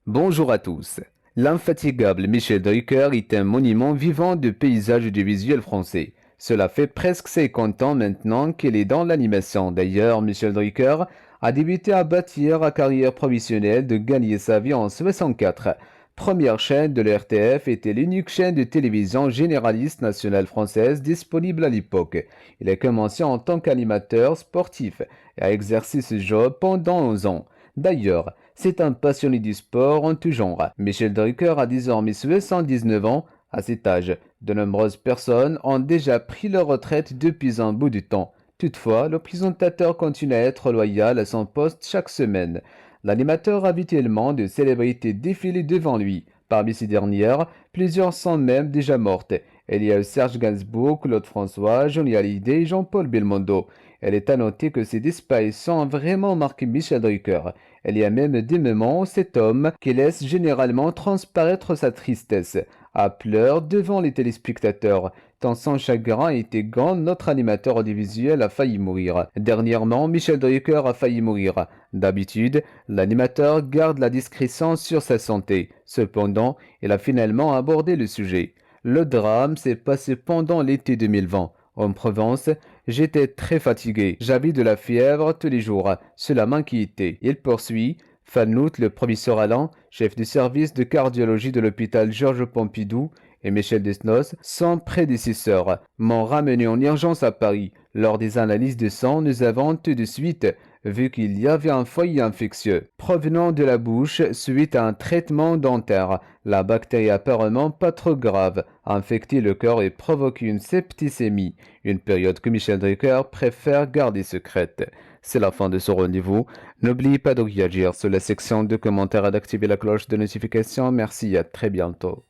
Bonjour à tous. L'infatigable Michel Drucker est un monument vivant du paysage audiovisuel français. Cela fait presque 50 ans maintenant qu'il est dans l'animation. D'ailleurs, Michel Drucker a débuté à bâtir sa carrière professionnelle de gagner sa vie en 64. Première chaîne de l'RTF était l'unique chaîne de télévision généraliste nationale française disponible à l'époque. Il a commencé en tant qu'animateur sportif et a exercé ce job pendant 11 ans. D'ailleurs, c'est un passionné du sport en tout genre. Michel Drucker a désormais 79 ans. À cet âge, de nombreuses personnes ont déjà pris leur retraite depuis un bout de temps. Toutefois, le présentateur continue à être loyal à son poste chaque semaine. L'animateur a habituellement de célébrités défiler devant lui. Parmi ces dernières, plusieurs sont même déjà mortes. Il y a eu Serge Gainsbourg, Claude François, Johnny Hallyday et Jean-Paul Belmondo. Elle est à noter que ces disparitions ont vraiment marqué Michel Drucker. Il y a même des moments où cet homme, qui laisse généralement transparaître sa tristesse, a pleuré devant les téléspectateurs. Tant son chagrin était grand, notre animateur audiovisuel a failli mourir. Dernièrement, Michel Drucker a failli mourir. D'habitude, l'animateur garde la discrétion sur sa santé. Cependant, il a finalement abordé le sujet. Le drame s'est passé pendant l'été 2020. En Provence, j'étais très fatigué. J'avais de la fièvre tous les jours. Cela m'inquiétait. Il poursuit. Fin août, le professeur Alain, chef du service de cardiologie de l'hôpital Georges Pompidou, et Michel Desnos, son prédécesseur, m'ont ramené en urgence à Paris. Lors des analyses de sang, nous avons tout de suite vu qu'il y avait un foyer infectieux provenant de la bouche suite à un traitement dentaire. La bactérie apparemment pas trop grave a infecté le cœur et provoqué une septicémie, une période que Michel Drucker préfère garder secrète. C'est la fin de ce rendez-vous. N'oubliez pas de réagir sur la section de commentaires et d'activer la cloche de notification. Merci, à très bientôt.